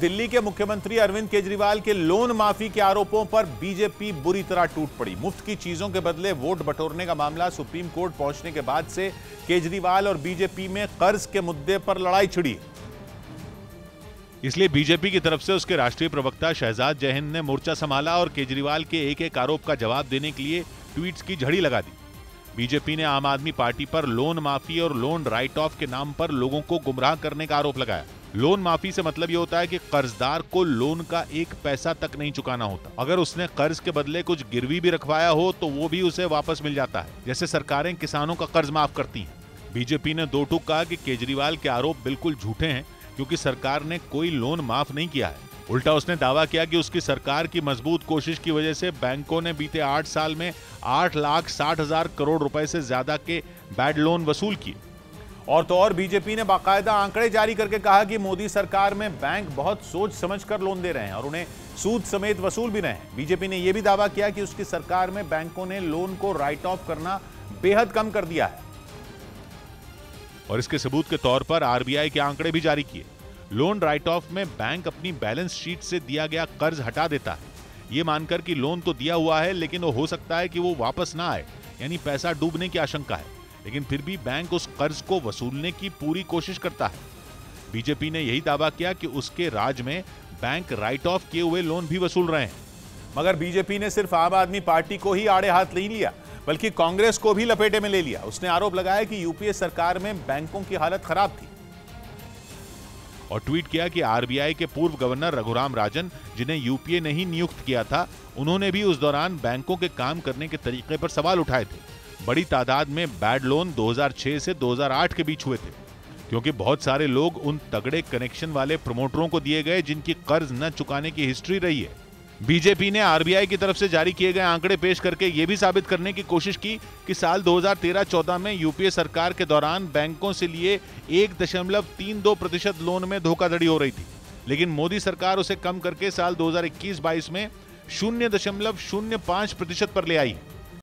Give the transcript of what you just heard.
दिल्ली के मुख्यमंत्री अरविंद केजरीवाल के लोन माफी के आरोपों पर बीजेपी बुरी तरह टूट पड़ी। मुफ्त की चीजों के बदले वोट बटोरने का मामला सुप्रीम कोर्ट पहुंचने के बाद से केजरीवाल और बीजेपी में कर्ज के मुद्दे पर लड़ाई छिड़ी। इसलिए बीजेपी की तरफ से उसके राष्ट्रीय प्रवक्ता शहजाद जय हिंद ने मोर्चा संभाला और केजरीवाल के एक एक आरोप का जवाब देने के लिए ट्वीट्स की झड़ी लगा दी। बीजेपी ने आम आदमी पार्टी पर लोन माफी और लोन राइट ऑफ के नाम पर लोगों को गुमराह करने का आरोप लगाया। लोन माफी से मतलब ये होता है कि कर्जदार को लोन का एक पैसा तक नहीं चुकाना होता। अगर उसने कर्ज के बदले कुछ गिरवी भी रखवाया हो तो वो भी उसे वापस मिल जाता है, जैसे सरकारें किसानों का कर्ज माफ करती हैं। बीजेपी ने दो टूक कहा कि केजरीवाल के आरोप बिल्कुल झूठे हैं क्योंकि सरकार ने कोई लोन माफ नहीं किया है। उल्टा उसने दावा किया कि उसकी सरकार की मजबूत कोशिश की वजह से बैंकों ने बीते 8 साल में 8,60,000 करोड़ रुपए से ज्यादा के बैड लोन वसूल किए। और तो और बीजेपी ने बाकायदा आंकड़े जारी करके कहा कि मोदी सरकार में बैंक बहुत सोच समझकर लोन दे रहे हैं और उन्हें सूद समेत वसूल भी रहे हैं। बीजेपी ने यह भी दावा किया कि उसकी सरकार में बैंकों ने लोन को राइट ऑफ करना बेहद कम कर दिया है। और इसके सबूत के तौर पर आरबीआई के आंकड़े भी जारी किए। लोन राइट ऑफ में बैंक अपनी बैलेंस शीट से दिया गया कर्ज हटा देता है, ये मानकर कि लोन तो दिया हुआ है लेकिन वो हो सकता है कि वो वापस ना आए, यानी पैसा डूबने की आशंका है, लेकिन फिर भी बैंक उस कर्ज को वसूलने की पूरी कोशिश करता है। बीजेपी ने यही दावा किया कि उसके राज में बैंक राइट ऑफ किए हुए लोन भी वसूल रहे हैं। मगर बीजेपी ने सिर्फ आम आदमी पार्टी को ही आड़े हाथ नहीं लिया बल्कि कांग्रेस को भी लपेटे में ले लिया। उसने आरोप लगाया कि यूपीए सरकार में बैंकों की हालत खराब थी और ट्वीट किया कि आरबीआई के पूर्व गवर्नर रघुराम राजन, जिन्हें यूपीए ने ही नियुक्त किया था, उन्होंने भी उस दौरान बैंकों के काम करने के तरीके पर सवाल उठाए थे। बड़ी तादाद में बैड लोन 2006 से 2008 के बीच हुए थे क्योंकि बहुत सारे लोग उन तगड़े कनेक्शन वाले प्रमोटरों को दिए गए जिनकी कर्ज न चुकाने की हिस्ट्री रही है। बीजेपी ने आरबीआई की तरफ से जारी किए गए आंकड़े पेश करके यह भी साबित करने की कोशिश की कि साल 2013-14 में यूपीए सरकार के दौरान बैंकों से लिए 1.32% लोन में धोखाधड़ी हो रही थी, लेकिन मोदी सरकार उसे कम करके साल 2021-22 में 0.05% पर ले आई।